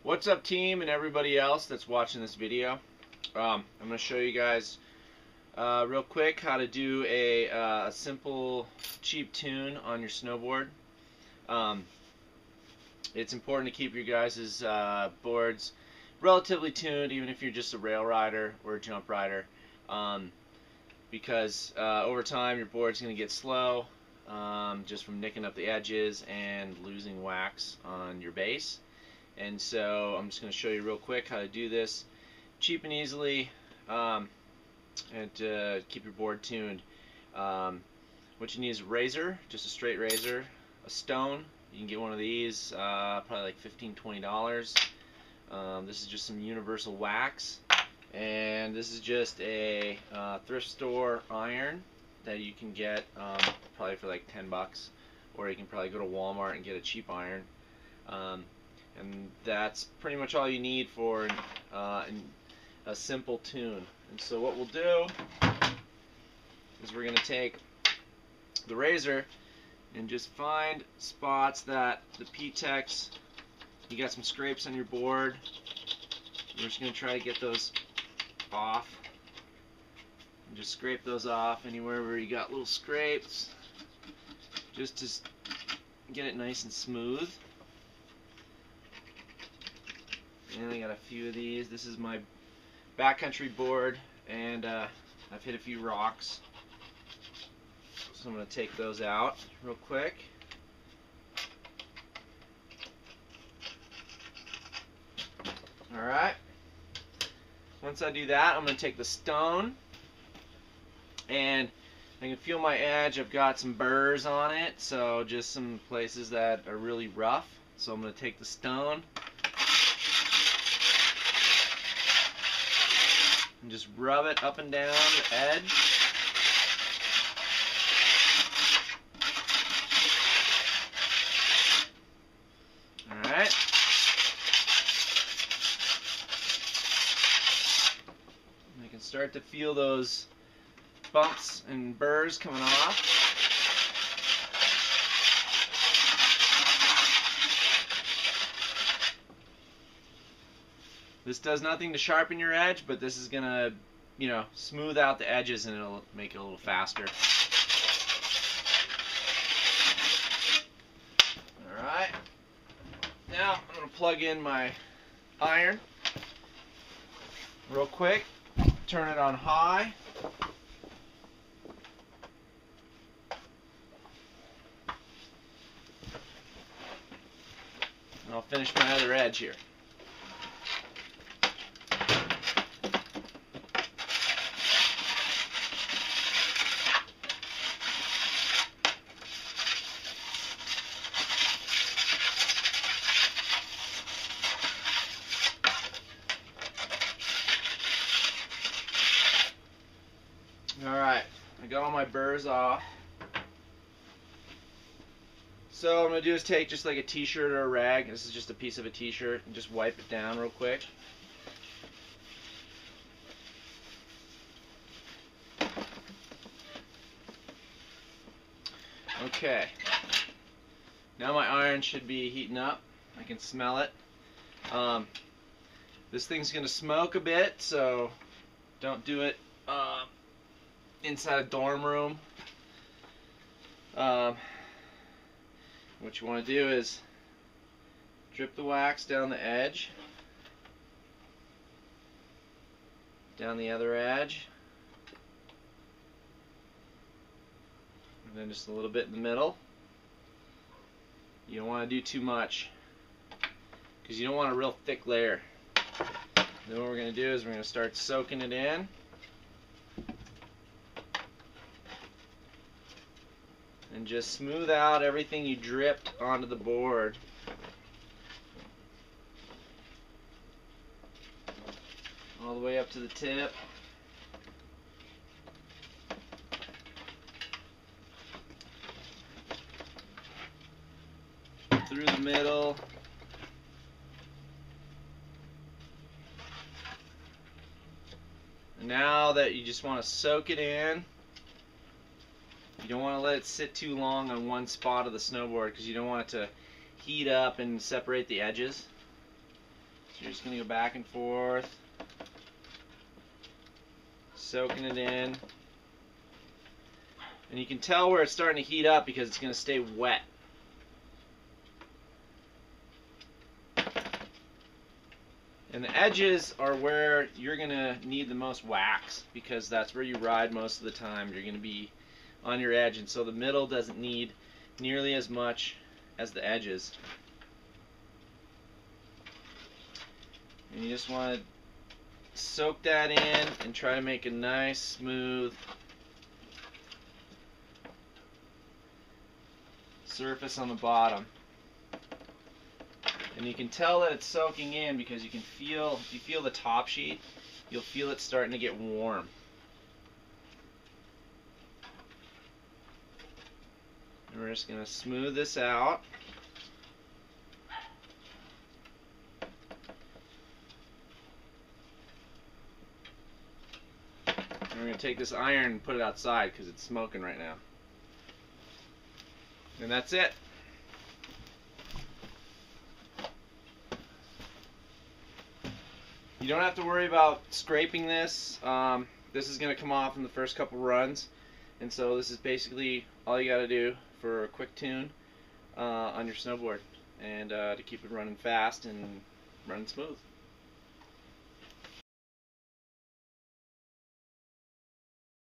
What's up, team, and everybody else that's watching this video? I'm going to show you guys real quick how to do a simple, cheap tune on your snowboard. It's important to keep your guys' boards relatively tuned, even if you're just a rail rider or a jump rider, because over time your board's going to get slow just from nicking up the edges and losing wax on your base. And so I'm just going to show you real quick how to do this cheap and easily, and to keep your board tuned. What you need is a razor, just a straight razor, a stone. You can get one of these, probably like $15–20. This is just some universal wax, and this is just a thrift store iron that you can get probably for like $10, or you can probably go to Walmart and get a cheap iron. And that's pretty much all you need for a simple tune. And so what we'll do is we're going to take the razor and just find spots that the P-Tex, you got some scrapes on your board. We're just going to try to get those off. And just scrape those off anywhere where you got little scrapes, just to get it nice and smooth. And I got a few of these. This is my backcountry board, and I've hit a few rocks, so I'm going to take those out real quick. Alright, once I do that, I'm going to take the stone, and I can feel my edge. I've got some burrs on it, so just some places that are really rough. So I'm going to take the stone and just rub it up and down the edge. Alright. I can start to feel those bumps and burrs coming off. This does nothing to sharpen your edge, but this is gonna, smooth out the edges, and it'll make it a little faster. Alright, now I'm gonna plug in my iron real quick, turn it on high. And I'll finish my other edge here. Alright, I got all my burrs off. So what I'm going to do is take just like a t-shirt or a rag. This is just a piece of a t-shirt, and just wipe it down real quick. Okay. Now my iron should be heating up. I can smell it. This thing's going to smoke a bit, so don't do it inside a dorm room. What you want to do is drip the wax down the edge, down the other edge, and then just a little bit in the middle. You don't want to do too much, because you don't want a real thick layer. Then what we're going to do is we're going to start soaking it in. And just smooth out everything you dripped onto the board. All the way up to the tip. Through the middle. And now that you just want to soak it in. You don't want to let it sit too long on one spot of the snowboard, because you don't want it to heat up and separate the edges. You're just going to go back and forth, soaking it in. And you can tell where it's starting to heat up because it's going to stay wet. And the edges are where you're going to need the most wax because that's where you ride most of the time. You're going to be on your edge, and so the middle doesn't need nearly as much as the edges. And you just want to soak that in and try to make a nice smooth surface on the bottom. And you can tell that it's soaking in because you can feel, if you feel the top sheet, you'll feel it starting to get warm. And we're just going to smooth this out. And we're going to take this iron and put it outside because it's smoking right now. And that's it. You don't have to worry about scraping this. This is going to come off in the first couple runs. And so this is basically all you got to do for a quick tune on your snowboard and to keep it running fast and running smooth.